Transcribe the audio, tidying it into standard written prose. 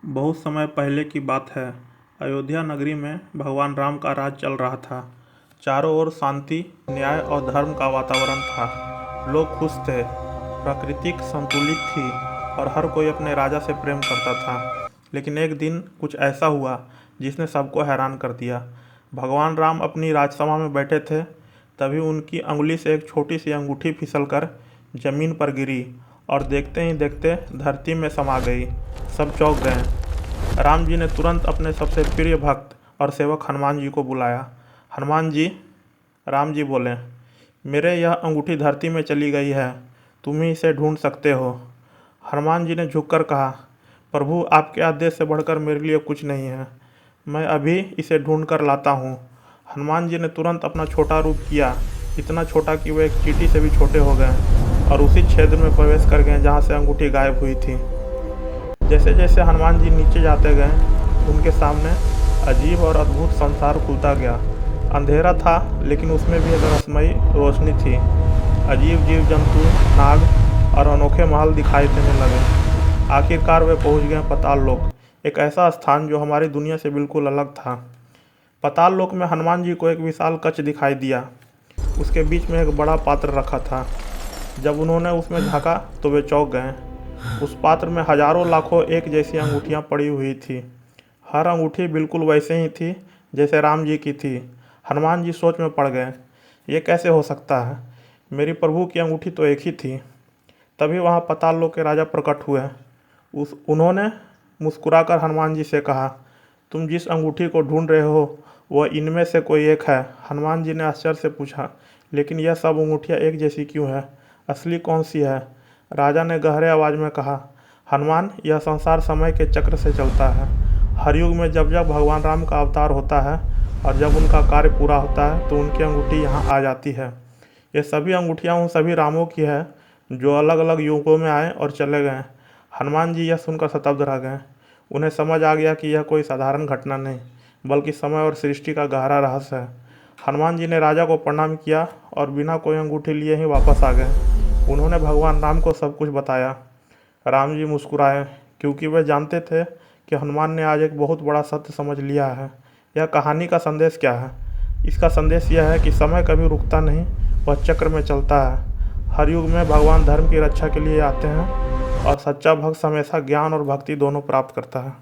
बहुत समय पहले की बात है। अयोध्या नगरी में भगवान राम का राज चल रहा था। चारों ओर शांति, न्याय और धर्म का वातावरण था। लोग खुश थे, प्रकृति संतुलित थी और हर कोई अपने राजा से प्रेम करता था। लेकिन एक दिन कुछ ऐसा हुआ जिसने सबको हैरान कर दिया। भगवान राम अपनी राजसभा में बैठे थे, तभी उनकी अंगुली से एक छोटी सी अंगूठी फिसलकर जमीन पर गिरी और देखते ही देखते धरती में समा गई। सब चौंक गए। राम जी ने तुरंत अपने सबसे प्रिय भक्त और सेवक हनुमान जी को बुलाया। हनुमान जी, राम जी बोले, मेरे यह अंगूठी धरती में चली गई है, तुम ही इसे ढूंढ सकते हो। हनुमान जी ने झुककर कहा, प्रभु, आपके आदेश से बढ़कर मेरे लिए कुछ नहीं है, मैं अभी इसे ढूंढ कर लाता हूँ। हनुमान जी ने तुरंत अपना छोटा रूप किया, इतना छोटा कि वे एक चींटी से भी छोटे हो गए और उसी क्षेत्र में प्रवेश कर गए जहाँ से अंगूठी गायब हुई थी। जैसे जैसे हनुमान जी नीचे जाते गए, उनके सामने अजीब और अद्भुत संसार खुलता गया। अंधेरा था, लेकिन उसमें भी एक रहस्यमयी रोशनी थी। अजीब जीव जंतु, नाग और अनोखे महल दिखाई देने लगे। आखिरकार वे पहुंच गए पाताल लोक, एक ऐसा स्थान जो हमारी दुनिया से बिल्कुल अलग था। पाताल लोक में हनुमान जी को एक विशाल कक्ष दिखाई दिया। उसके बीच में एक बड़ा पात्र रखा था। जब उन्होंने उसमें झांका तो वे चौंक गए। उस पात्र में हजारों लाखों एक जैसी अंगूठियां पड़ी हुई थी। हर अंगूठी बिल्कुल वैसे ही थी जैसे राम जी की थी। हनुमान जी सोच में पड़ गए, ये कैसे हो सकता है? मेरी प्रभु की अंगूठी तो एक ही थी। तभी वहाँ पाताल लोक के राजा प्रकट हुए। उन्होंने मुस्कुराकर हनुमान जी से कहा, तुम जिस अंगूठी को ढूंढ रहे हो वह इनमें से कोई एक है। हनुमान जी ने आश्चर्य से पूछा, लेकिन यह सब अंगूठियाँ एक जैसी क्यों है? असली कौन सी है? राजा ने गहरे आवाज में कहा, हनुमान, यह संसार समय के चक्र से चलता है। हर युग में जब जब भगवान राम का अवतार होता है और जब उनका कार्य पूरा होता है तो उनकी अंगूठी यहाँ आ जाती है। ये सभी अंगूठियाँ उन सभी रामों की है जो अलग अलग युगों में आए और चले गए। हनुमान जी यह सुनकर स्तब्ध रह गए। उन्हें समझ आ गया कि यह कोई साधारण घटना नहीं, बल्कि समय और सृष्टि का गहरा रहस्य है। हनुमान जी ने राजा को प्रणाम किया और बिना कोई अंगूठी लिए ही वापस आ गए। उन्होंने भगवान राम को सब कुछ बताया। राम जी मुस्कुराए, क्योंकि वे जानते थे कि हनुमान ने आज एक बहुत बड़ा सत्य समझ लिया है। यह कहानी का संदेश क्या है? इसका संदेश यह है कि समय कभी रुकता नहीं, वह चक्र में चलता है। हर युग में भगवान धर्म की रक्षा के लिए आते हैं और सच्चा भक्त हमेशा ज्ञान और भक्ति दोनों प्राप्त करता है।